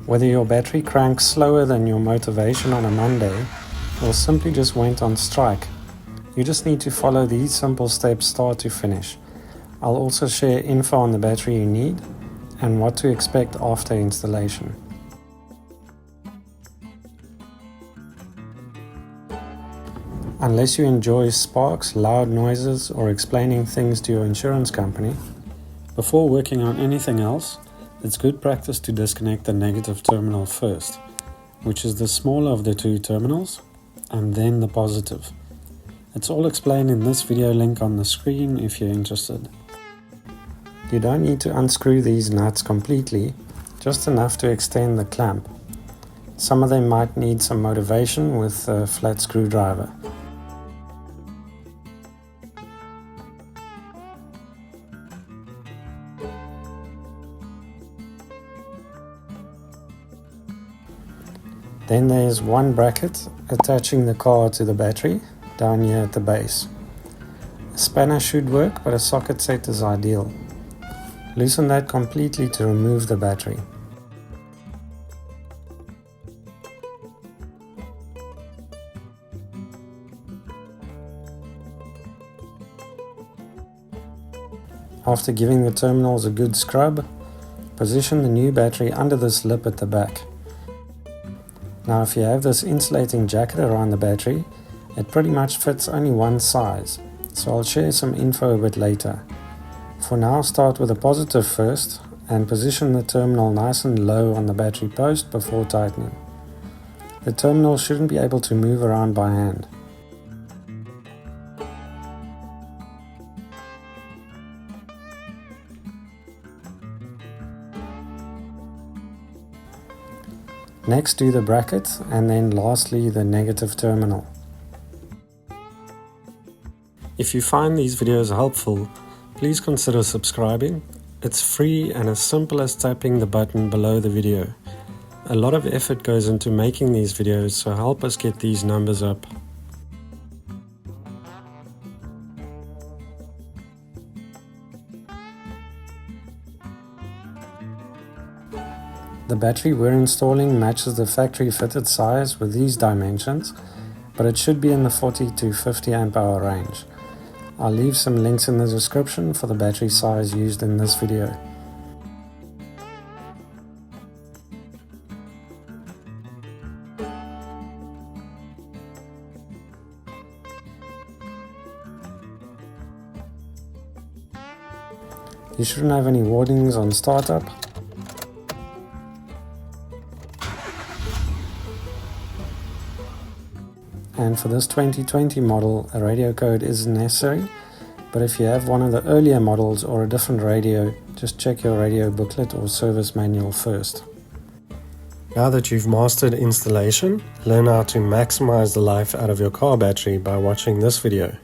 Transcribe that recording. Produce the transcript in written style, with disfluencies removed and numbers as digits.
Whether your battery cranks slower than your motivation on a Monday, or simply just went on strike, you just need to follow these simple steps start to finish. I'll also share info on the battery you need and what to expect after installation. Unless you enjoy sparks, loud noises, or explaining things to your insurance company, before working on anything else, it's good practice to disconnect the negative terminal first, which is the smaller of the two terminals, and then the positive. It's all explained in this video link on the screen if you're interested. You don't need to unscrew these nuts completely, just enough to extend the clamp. Some of them might need some motivation with a flat screwdriver. Then there's one bracket attaching the car to the battery down here at the base. A spanner should work, but a socket set is ideal. Loosen that completely to remove the battery. After giving the terminals a good scrub, position the new battery under this lip at the back. Now if you have this insulating jacket around the battery, it pretty much fits only one size, so I'll share some info a bit later. For now, start with a positive first and position the terminal nice and low on the battery post before tightening. The terminal shouldn't be able to move around by hand. Next do the bracket and then lastly the negative terminal. If you find these videos helpful, please consider subscribing. It's free and as simple as tapping the button below the video. A lot of effort goes into making these videos, so help us get these numbers up. The battery we're installing matches the factory fitted size with these dimensions, but it should be in the 40 to 50 amp hour range. I'll leave some links in the description for the battery size used in this video. You shouldn't have any warnings on startup. And for this 2020 model, a radio code isn't necessary, but if you have one of the earlier models or a different radio, just check your radio booklet or service manual first. Now that you've mastered installation, learn how to maximize the life out of your car battery by watching this video.